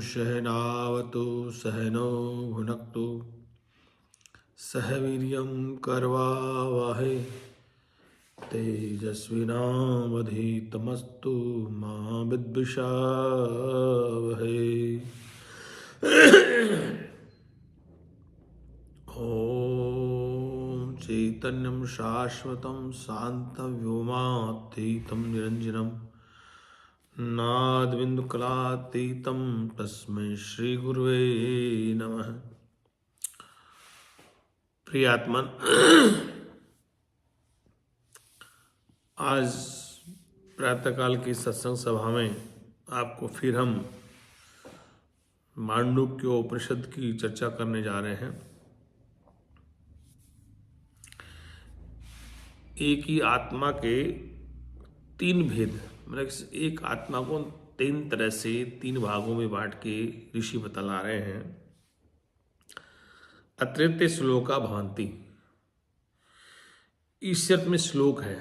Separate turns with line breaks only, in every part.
सहनावतु सहनो भुनक्तु सह वीर्यं करवावहै तेजस्विनावधीतमस्तु मा विद्विषावहै। ॐ चैतन्यं शाश्वतं शान्तव्योमातीतं निरञ्जनं नादबिन्दुकलातीतं तस्मै श्रीगुरुवे नमः। प्रिय आत्मन, आज प्रातःकाल की सत्संग सभा में आपको फिर हम मांडुक्य उपनिषद की चर्चा करने जा रहे हैं। एक ही आत्मा के तीन भेद, मतलब एक आत्मा को तीन तरह से तीन भागों में बांट के ऋषि बतला रहे हैं। अतिरिक्त श्लोका भांति, ईश्वर में श्लोक है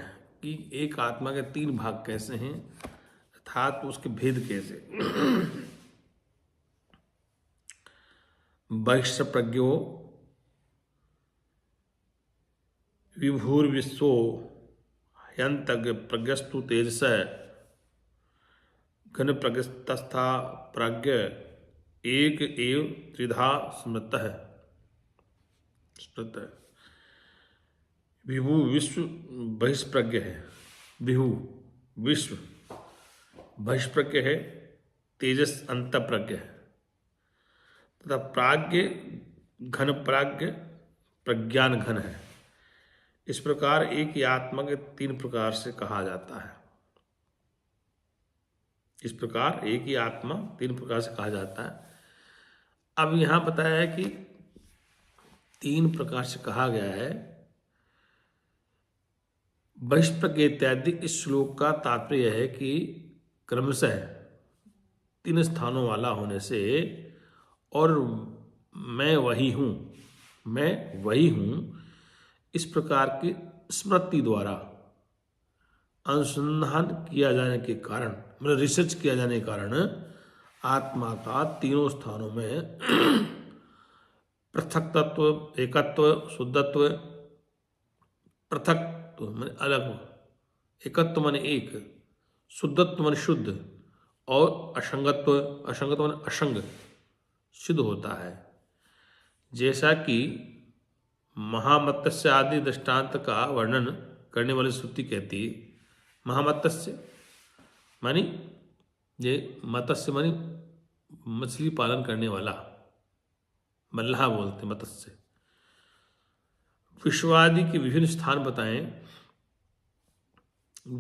कि एक आत्मा के तीन भाग कैसे हैं, अर्थात उसके भेद कैसे। बहिष्ठ प्रज्ञो विभूर्विश्वो ह्यंतज्ञ प्रज्ञस्तु तेजस घन प्रज्ञस्तथा प्राज्ञ एक एव त्रिधा स्मृत है। विभु विश्व बहिष्प्रज्ञ है, विभु विश्व बहिष्प्रज्ञ है, तेजस अंत प्रज्ञ है, तथा प्राज्ञ घन प्राज्ञ प्रज्ञान घन है। इस प्रकार एक ही आत्मा के तीन प्रकार से कहा जाता है। इस प्रकार एक ही आत्मा तीन प्रकार से कहा जाता है। अब यहां बताया है कि तीन प्रकार से कहा गया है। बहिष्प्रज्ञ इत्यादि इस श्लोक का तात्पर्य है कि क्रमशः तीन स्थानों वाला होने से और मैं वही हूं, मैं वही हूं, इस प्रकार की स्मृति द्वारा अनुसंधान किया जाने के कारण, मतलब रिसर्च किया जाने के कारण आत्मा का तीनों स्थानों में पृथक तत्व, एकत्व, शुद्धत्व, पृथकत्व माने अलग, एकत्व माने एक, शुद्धत्व माने शुद्ध, और असंगत्व, असंगत्व माने असंग सिद्ध होता है। जैसा कि महामत्स्य आदि दृष्टांत का वर्णन करने वाली श्रुति कहती है, महामत्स्य मानी ये मत्स्य मानी मछली पालन करने वाला, मल्लाह बोलते मत्स्य। विश्वादि के विभिन्न स्थान बताएं।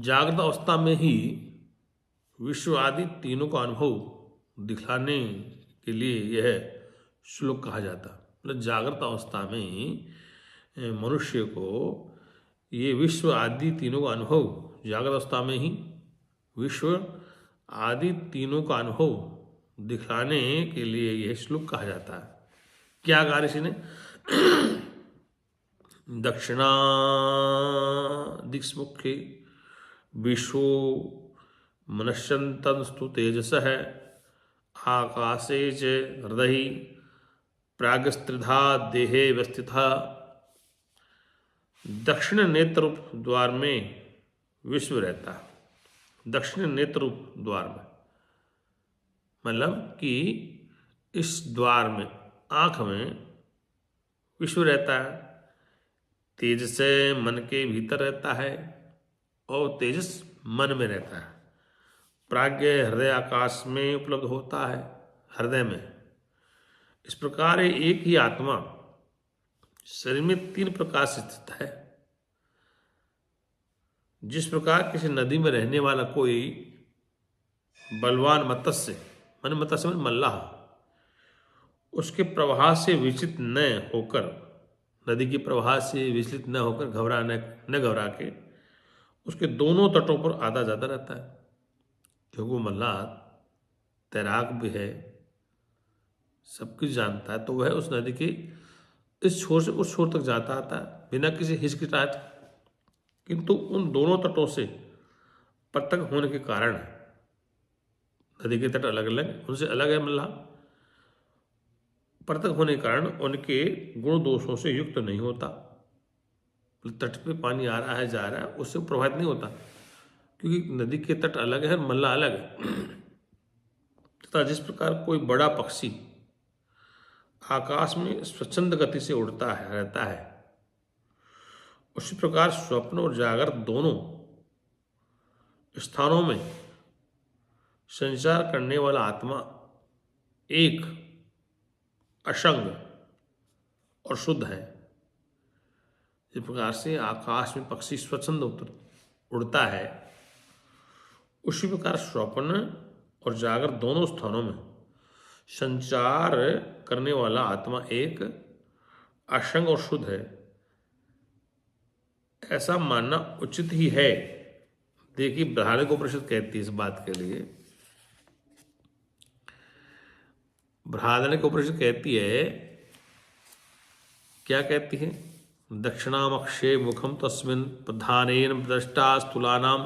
जागृत अवस्था में ही विश्व आदि तीनों का अनुभव दिखलाने के लिए यह श्लोक कहा जाता। मतलब जागृत अवस्था में मनुष्य को ये विश्व आदि तीनों का अनुभव, जागृत अवस्था में ही विश्व आदि तीनों का अनुभव दिखलाने के लिए यह श्लोक कहा जाता है। क्या कहा ऋषि ने? दक्षिणा दिक्मुखे विश्व मनश्यंतस्तु तेजस है आकाशे च हृदय प्रागस्त्रिधा देहे व्यस्थिता। दक्षिण नेत्र द्वार में विश्व रहता है। दक्षिण नेत्र द्वार में मतलब कि इस द्वार में, आंख में विश्व रहता है। तेज से मन के भीतर रहता है और तेजस मन में रहता है। प्राज्ञ हृदय आकाश में उपलब्ध होता है, हृदय में। इस प्रकार एक ही आत्मा शरीर में 3 प्रकार से स्थित है। जिस प्रकार किसी नदी में रहने वाला कोई बलवान मत्स्य मत्स्य मल्लाह उसके प्रवाह से विचलित न होकर, नदी के प्रवाह से विचलित न होकर, न घबरा के उसके दोनों तटों पर आता जाता रहता है। क्योंकि वो मल्लाह तैराक भी है, सब कुछ जानता है, तो वह उस नदी के इस छोर से उस छोर तक जाता आता है बिना किसी हिचकिचाहट। किंतु उन दोनों तटों से पृथक होने के कारण, नदी के तट अलग अलग, उनसे अलग है मल्लाह, पृथक होने के कारण उनके गुण दोषों से युक्त नहीं होता। तट पे पानी आ रहा है जा रहा है, उससे प्रभावित नहीं होता, क्योंकि नदी के तट अलग है, मल्लाह अलग है। तथा जिस प्रकार कोई बड़ा पक्षी आकाश में स्वच्छंद गति से उड़ता है रहता है, उसी प्रकार स्वप्न और जागृत दोनों स्थानों में संचार करने वाला आत्मा एक असंग और शुद्ध है। इस प्रकार से आकाश में पक्षी स्वच्छंद उड़ता है, उसी प्रकार स्वप्न और जागृत दोनों स्थानों में संचार करने वाला आत्मा एक असंग और शुद्ध है। ऐसा मानना उचित ही है। देखिए बृहदारण्यकोपनिषद कहती है इस बात के लिए, बृहदारण्यकोपनिषद कहती है, क्या कहती है? दक्षिणामक्षे मुखम तस्मिन् प्रधानेन दृष्टा स्थूलानां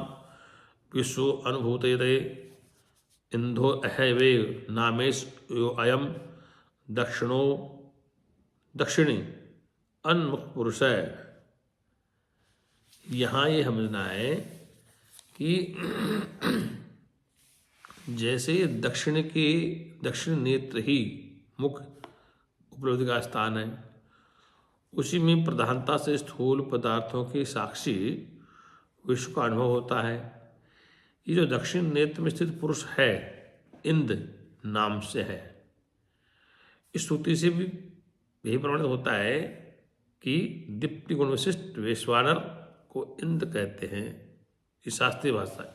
विश्व अनुभूतये इंधो अहवे नामेश यो अयम दक्षिणी अन्मुख पुरुष है। यहाँ ये समझना है कि जैसे दक्षिण नेत्र ही मुख्य उपलब्धि का स्थान है, उसी में प्रधानता से स्थूल पदार्थों के साक्षी विश्व का अनुभव होता है। ये जो दक्षिण नेत्र में स्थित पुरुष है, इंद्र नाम से है। इस श्रुति से भी यही प्रमाणित होता है कि दीप्ति गुण विशिष्ट वैश्वानर को इंद्र कहते हैं। ये शास्त्रीय भाषा है।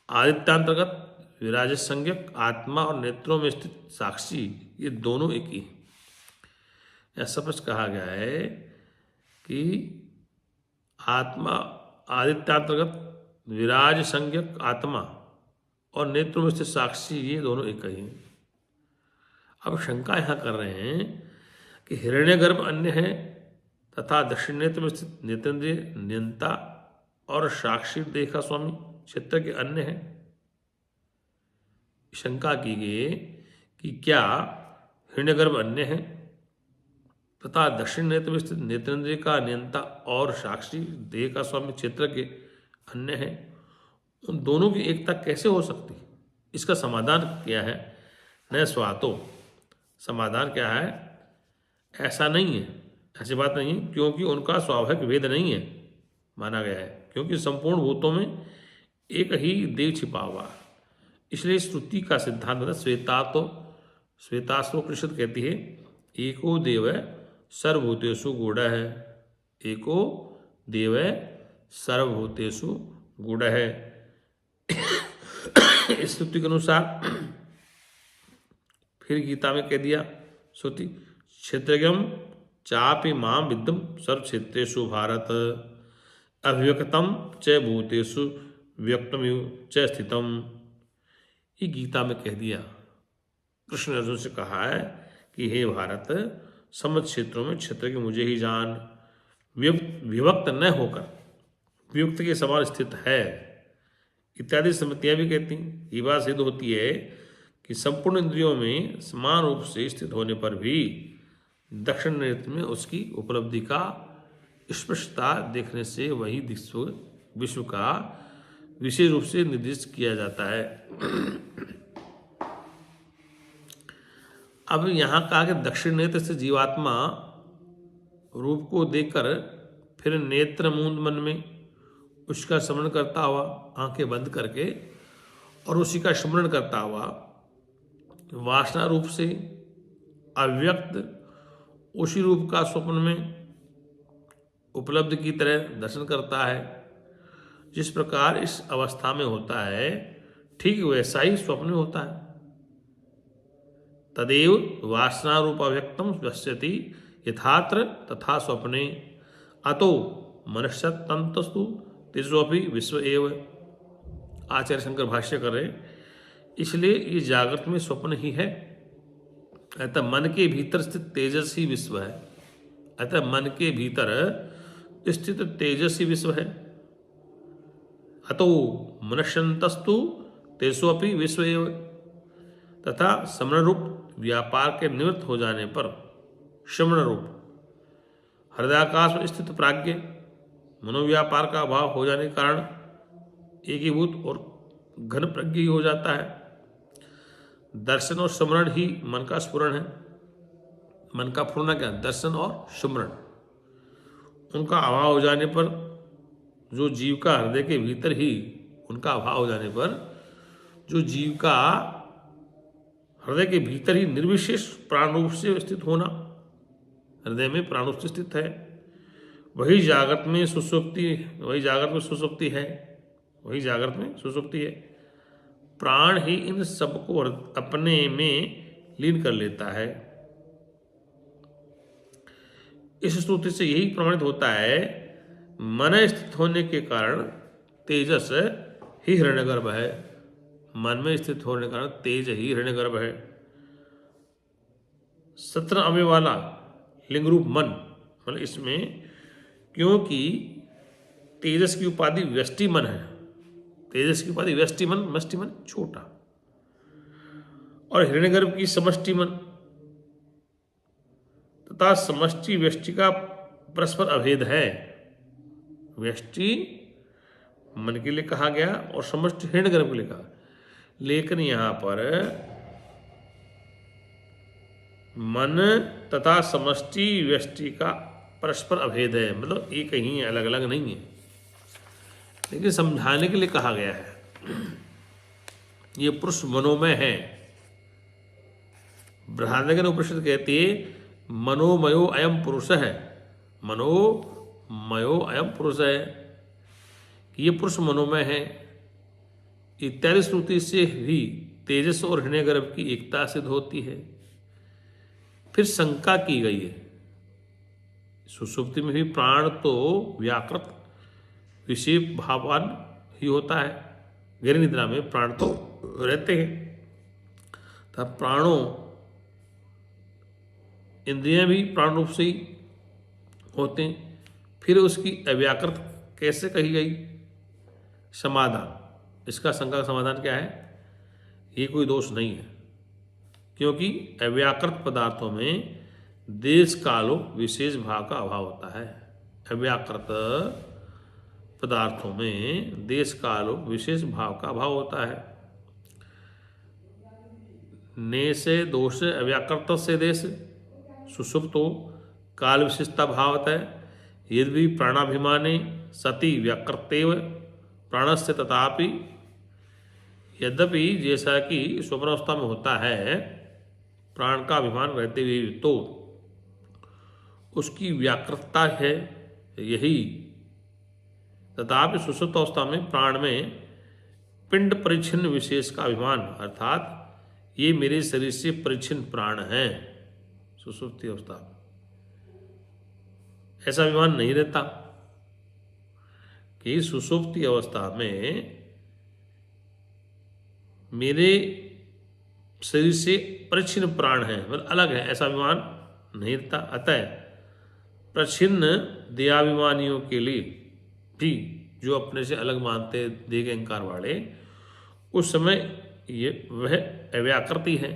आदित्यांतर्गत विराज संज्ञक आत्मा और नेत्रों में स्थित साक्षी, ये दोनों एक ही हैं। यह स्पष्ट कहा गया है कि आत्मा आदित्यांतर्गत विराज संज्ञक आत्मा और नेत्रों में स्थित साक्षी, ये दोनों एक ही हैं। अब शंका यहाँ कर रहे हैं कि हिरण्यगर्भ अन्य है तथा दक्षिण नेत्र में स्थित नेत्रेंद्रिय नियंता और साक्षी देखा स्वामी क्षेत्र के अन्य है। शंका की गई कि क्या हिरण्यगर्भ अन्य है तथा दक्षिण नेत्र में स्थित नेत्रेंद्रिय का नियंता और साक्षी देह का स्वामी क्षेत्र के अन्य है, उन दोनों की एकता कैसे हो सकती? इसका समाधान क्या है? न स्वातो, समाधान क्या है? ऐसा नहीं है, ऐसी बात नहीं है, क्योंकि उनका स्वाभाविक भेद नहीं है माना गया है, क्योंकि संपूर्ण भूतों में एक ही देव छिपा हुआ। इसलिए श्रुति का सिद्धांत है श्वेताश्वोपनिषद कहती है, एको देव सर्वभूतेषु गूढ़ है, एको देव सर्वभूतेषु गूढ़ है। इस श्रुति के अनुसार फिर गीता में कह दिया श्रुति, क्षेत्रज्ञम चापि मां विद्यम सर्व क्षेत्रेषु भारत अभिव्यक्तम च भूतेषु व्यक्तमिव च स्थितम। ये गीता में कह दिया। कृष्ण अर्जुन से कहा है कि हे भारत, समस्त क्षेत्रों में क्षेत्र के मुझे ही जान, विभक्त न होकर वियुक्त के समान स्थित है इत्यादि स्मृतियाँ भी कहती हैं। ये बात सिद्ध होती है कि संपूर्ण इंद्रियों में समान रूप से स्थित होने पर भी दक्षिण नेत्र में उसकी उपलब्धि का स्पष्टता देखने से वही विश्व का विशेष रूप से निर्दिष्ट किया जाता है। अब यहाँ कहा कि दक्षिण नेत्र से जीवात्मा रूप को देखकर फिर नेत्र मूंद मन में उसका स्मरण करता हुआ, आंखें बंद करके और उसी का स्मरण करता हुआ वासना रूप से अव्यक्त उसी रूप का स्वप्न में उपलब्ध की तरह दर्शन करता है। जिस प्रकार इस अवस्था में होता है ठीक वैसा ही स्वप्न में होता है। तदेव वासना रूपाव्यक्तम पश्यति यथात्र तथा स्वप्ने अतो मनश्चतंतस्तु तेजोपि विश्व एव। आचार्य शंकर भाष्य कर रहे, इसलिए ये जागृत में स्वप्न ही है। अतः मन के भीतर स्थित तेजस ही विश्व है। अतः मन के भीतर स्थित तेजस ही विश्व है। अतो मनश्चतंतस्तु तेजोपि विश्व एव। तथा समण रूप व्यापार के निवृत्त हो जाने पर श्रमण रूप हृदयाकाश में स्थित प्राज्ञ मनोव्यापार का अभाव हो जाने के कारण एकीभूत और घन प्रज्ञ ही हो जाता है। दर्शन और स्मरण ही मन का स्फुरण है। मन का फुरना क्या? दर्शन और स्मरण। उनका अभाव हो जाने पर जो जीव का हृदय के भीतर ही उनका अभाव हो जाने पर जो जीव का हृदय के भीतर ही निर्विशेष प्राण रूप से स्थित होना, हृदय में प्राण रूप से स्थित है, वही जागृत में सुसुप्ति, वही जागृत में सुसुप्ति है, वही जागृत में सुसुप्ति है। प्राण ही इन सबको अपने में लीन कर लेता है। इस स्तुति से यही प्रमाणित होता है मन स्थित होने के कारण तेजस ही हिरण्यगर्भ है। मन में स्थित होने के कारण तेज ही हिरण्यगर्भ है। 17 अवयव वाला लिंग रूप मन, मतलब इसमें क्योंकि तेजस की उपाधि व्यष्टि मन है। तेजस की उपाधि व्यष्टि मन, मष्टि मन छोटा, और हिरण्यगर्भ की समष्टि मन तथा समष्टि व्यष्टि का परस्पर अभेद है। व्यष्टि मन के लिए कहा गया और समष्टि हिरण्यगर्भ के लिए कहा, लेकिन यहां पर मन तथा समष्टि व्यष्टि का परस्पर अभेद है, मतलब एक ही है, अलग अलग नहीं है, लेकिन समझाने के लिए कहा गया है। ये पुरुष मनोमय है। बृहदारण्यक उपनिषद कहती है मनोमयो अयम पुरुष है। मनोमयो अयम पुरुष है, ये पुरुष मनोमय है। इत्यादि श्रुति से भी तेजस और हिरण्यगर्भ की एकता सिद्ध होती है। फिर शंका की गई है, सुषुप्ति में भी प्राण तो व्याकृत विषय भावान ही होता है, गहरी निद्रा में प्राण तो रहते हैं, तब प्राणों इंद्रियां भी प्राण रूप से ही होते हैं। फिर उसकी अव्याकृत कैसे कही गई? समाधान, इसका शंका का समाधान क्या है? ये कोई दोष नहीं है, क्योंकि अव्याकृत पदार्थों में देश कालो विशेष भाव का अभाव होता है। अव्याकृत पदार्थों में देश कालो विशेष भाव का अभाव होता है। ने से दोष अव्याकृत से देश सुषुप्तो काल विशेषता भावत है। यदि प्राणाभिमाने सती व्याकृतेव प्राणस्य तथापि, यद्यपि जैसा कि स्वप्नावस्था में होता है प्राण का अभिमान रहते हुए तो उसकी व्याकृतता है यही, तथापि सुषुप्त अवस्था में प्राण में पिंड परिच्छिन्न विशेष का अभिमान, अर्थात ये मेरे शरीर से परिच्छिन्न प्राण हैं। सुषुप्ति अवस्था में ऐसा अभिमान नहीं रहता कि सुषुप्ति अवस्था में मेरे शरीर से परिच्छिन्न प्राण है, मतलब अलग है, ऐसा अभिमान नहीं रहता। अतः प्रच्छिन्न देहाभिमानियों के लिए भी, जो अपने से अलग मानते देह के अहंकार वाले, उस समय ये वह अव्याकृति है।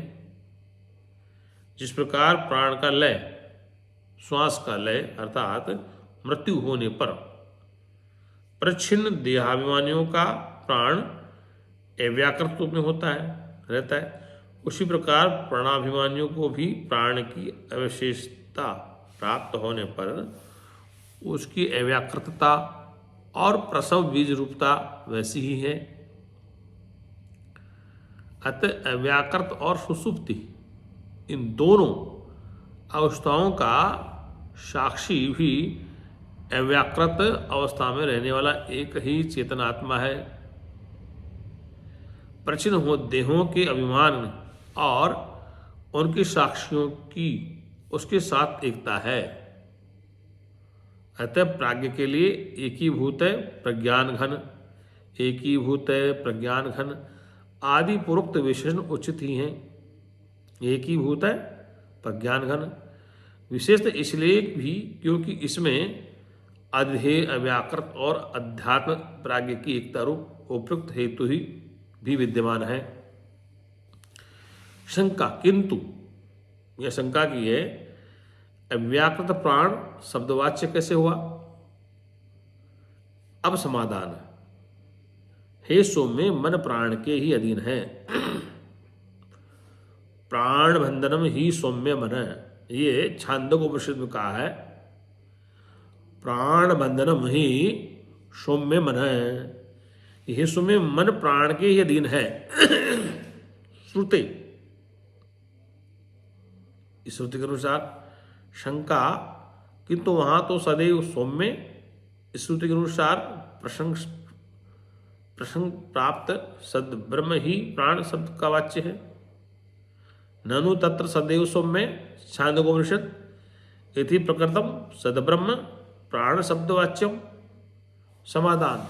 जिस प्रकार प्राण का लय, श्वास का लय अर्थात मृत्यु होने पर प्रच्छिन्न देहाभिमानियों का प्राण अव्याकृत रूप में होता है, रहता है, उसी प्रकार प्राणाभिमानियों को भी प्राण की अविशेषता प्राप्त होने पर उसकी अव्याकृतता और प्रसव बीज रूपता वैसी ही है। अतः अव्याकृत और सुषुप्ति इन दोनों अवस्थाओं का साक्षी भी अव्याकृत अवस्था में रहने वाला एक ही चेतनात्मा है। प्रचिन्न हो देहों के अभिमान और उनके साक्षियों की उसके साथ एकता है। अतः प्राज्ञ के लिए एकीभूत है प्रज्ञान घन, एकीभूत है प्रज्ञान घन आदि पूर्वोक्त विशेषण उचित ही हैं। एकीभूत है प्रज्ञान घन विशेषतः इसलिए भी क्योंकि इसमें अध्येय अव्याकृत और अध्यात्म प्राज्ञ की एकता रूप उपयुक्त हेतु ही भी विद्यमान है। शंका, किंतु यह शंका की है अव्याकृत प्राण शब्दवाच्य कैसे हुआ? अब समाधान, हे सौम्य मन प्राण के ही अधीन है। प्राण बंधनम ही सौम्य मन, ये छांदोग्योपनिषद में कहा है। प्राण बंधनम ही सौम्य मन, यह सौम्य मन प्राण के ही अधीन है। श्रुति, इस श्रुति के अनुसार शंका, किंतु वहां तो सदैव सौम्य, इस श्रुति के अनुसार प्रसंग प्राप्त सद ब्रह्म ही प्राण शब्द का वाच्य है। ननु तत्र सदैव सौम्य छांदोग्योपनिषद इति प्रकृतम सदब्रह्म प्राण शब्द वाच्यम। समाधान,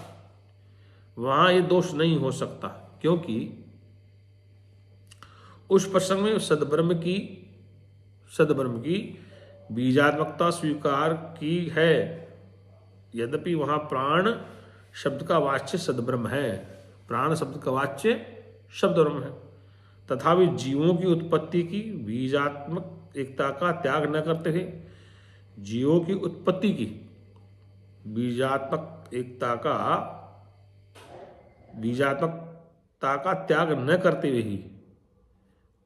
वहां ये दोष नहीं हो सकता क्योंकि उस प्रसंग में सदब्रह्म की बीजात्मकता स्वीकार की है, यद्यपि वहां प्राण शब्द का वाच्य सदब्रह्म है, प्राण शब्द का वाच्य शब्द ब्रह्म है। तथापि जीवों की उत्पत्ति की बीजात्मक एकता का त्याग न करते हुए, जीवों की उत्पत्ति की बीजात्मकता का त्याग न करते हुए ही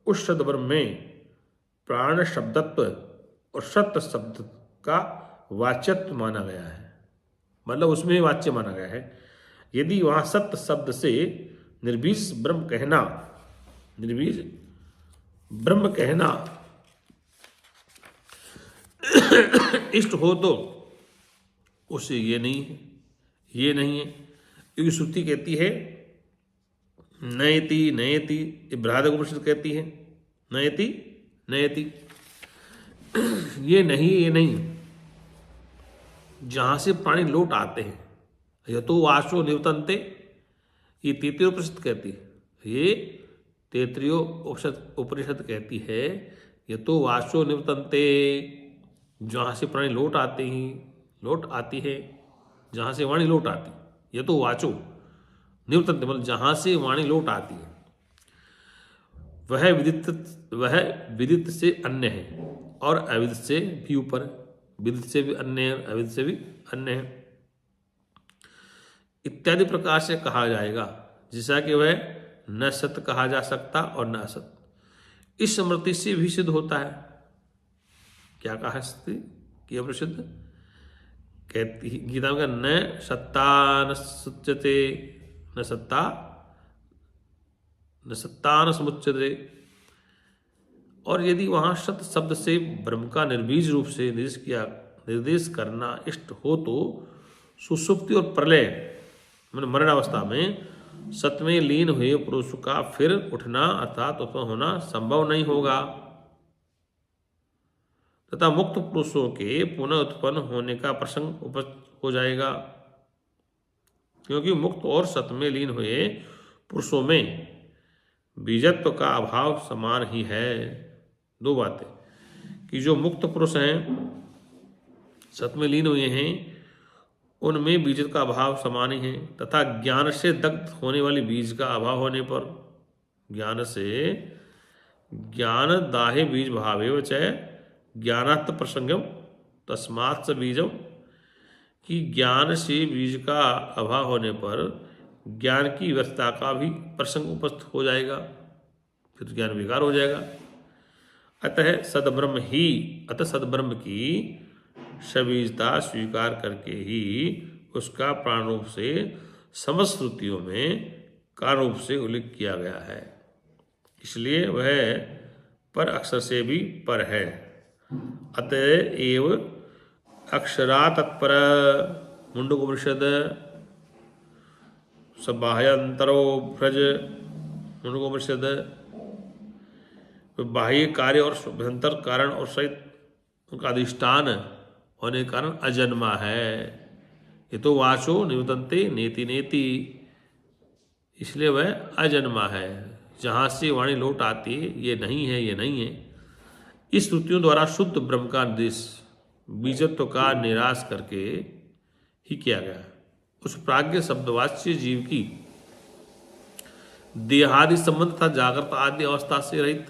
उस सदब्रह्म में प्राण शब्दत्व और सत्य शब्द का वाच्यत्व माना गया है, मतलब उसमें वाच्य माना गया है। यदि वहां सत्य शब्द से निर्बीज ब्रह्म कहना इष्ट हो तो उसे ये नहीं है, क्योंकि श्रुति कहती है नयति, बृहदारण्यक कहती है नयति, ये नहीं, जहां से प्राणी लौट आते हैं। यह तो वाचो निवर्तन्ते, ये तैत्तिरीय उपनिषद कहती है, ये तैत्तिरीय उपनिषद कहती है ये तो वाचो निवर्तन्ते, जहां से प्राणी लौट आती है, जहां से वाणी लौट आती, ये तो वाचो निवर्तन्ते मतलब जहां से वाणी लौट आती है। वह विदित से अन्य है और अविदित से भी ऊपर, विदित से भी अन्य है, अविदित से भी अन्य है इत्यादि प्रकार से कहा जाएगा, जैसा कि वह न सत्य कहा जा सकता और न असत। इस स्मृति से भी सिद्ध होता है। क्या कहा स्थिति कि अपरिशुद्ध कहती गीता में न सत्ता न सुच्यते, न सत्ता न समुच्यते। और यदि वहां सत्य शब्द से ब्रह्म का निर्बीज रूप से निर्देश करना इष्ट हो तो सुसुप्ति और प्रलय मरणावस्था में सत्य में लीन हुए पुरुष का फिर उठना अर्थात उत्पन्न होना संभव नहीं होगा, तथा मुक्त पुरुषों के पुनः उत्पन्न होने का प्रसंग उपस्थित हो जाएगा, क्योंकि मुक्त और सत्य में लीन हुए पुरुषों में बीजत्व का अभाव समान ही है। दो बातें कि जो मुक्त पुरुष हैं, सत्य में लीन हुए हैं, उनमें बीज का अभाव समान ही है, तथा ज्ञान से दग्ध होने वाली बीज का अभाव होने पर, ज्ञान दाहे बीज भावे च ज्ञानात् प्रसंगम तस्मात् स बीजम, कि ज्ञान से बीज का अभाव होने पर ज्ञान की व्यर्थता का भी प्रसंग उपस्थित हो जाएगा, फिर तो ज्ञान बेकार हो जाएगा। अतः सदब्रह्म की सबीजता स्वीकार करके ही उसका प्राण रूप से समस्त श्रुतियों में कारण रूप से उल्लेख किया गया है, इसलिए वह पर अक्षर से भी पर है। अतएव अक्षरा तत्पर मुंडकोपनिषद सबाह्यंतरो भ्रज मुंडकोपनिषद बाह्य कार्य और अभ्यंतर कारण और सहित उनका अधिष्ठान होने के कारण अजन्मा है। ये तो वाचो निवतंते नेति नेति, इसलिए वह अजन्मा है। जहाँ से वाणी लौट आती है ये नहीं है, ये नहीं है। इस श्रुतियों द्वारा शुद्ध ब्रह्म का निर्देश बीजत्व का निराश करके ही किया गया। उस प्राज्ञ शब्दवाच्य जीव की देहादि संबंध तथा जागृत आदि अवस्था से रहित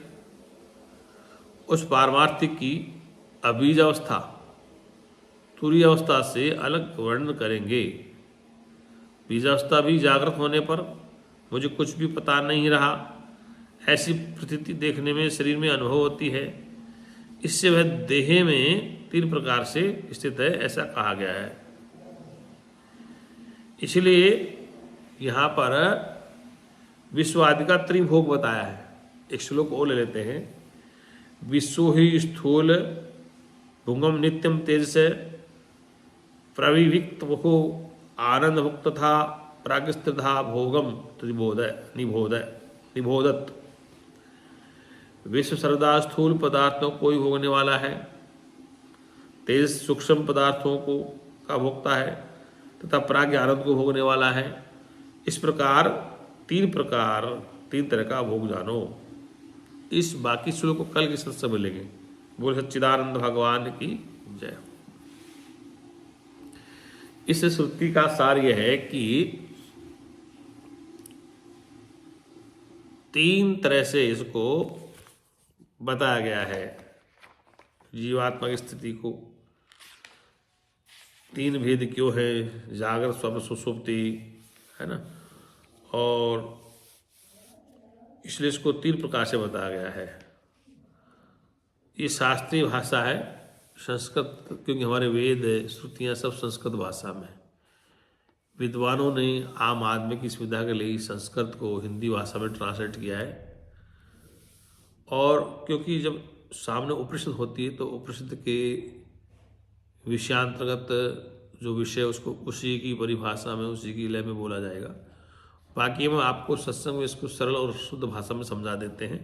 उस पारमार्थिक की अबीज अवस्था तुरीय अवस्था से अलग वर्णन करेंगे। बीजावस्था भी जागृत होने पर मुझे कुछ भी पता नहीं रहा, ऐसी प्रतीति देखने में शरीर में अनुभव होती है। इससे वह देह में 3 प्रकार से स्थित है, ऐसा कहा गया है। इसलिए यहाँ पर विश्व आदि का त्रिभोग बताया है। एक श्लोक और ले लेते हैं। विश्व ही स्थूल भुंगम नित्यम तेज से प्रविविक्त हो आनंद मुक्त था प्रागस्त्रिधा भोगम निबोधत। विश्व सर्वदा स्थूल पदार्थों को ही भोगने वाला है, तेज सूक्ष्म पदार्थों को का भोगता है तथा प्राज्ञ आनंद को भोगने वाला है। इस प्रकार तीन तरह का भोग जानो। इस बाकी श्लोक को कल के सत्संग में मिलेंगे। बोल सच्चिदानंद भगवान की जय। इस श्रुति का सार यह है कि 3 तरह से इसको बताया गया है। जीवात्मा की स्थिति को 3 भेद क्यों है, जागृत स्वप्न सुषुप्ति, है ना, और इसलिए इसको 3 प्रकार से बताया गया है। ये शास्त्रीय भाषा है, संस्कृत, क्योंकि हमारे वेद श्रुतियाँ सब संस्कृत भाषा में। विद्वानों ने आम आदमी की सुविधा के लिए संस्कृत को हिंदी भाषा में ट्रांसलेट किया है। और क्योंकि जब सामने उपनिषद होती है तो उपनिषद के विषयांतर्गत जो विषय उसको उसी की परिभाषा में उसी की लय में बोला जाएगा। बाकी हम आपको सत्संग में इसको सरल और शुद्ध भाषा में समझा देते हैं।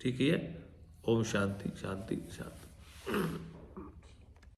ठीक है। ओम शांति शांति शांति।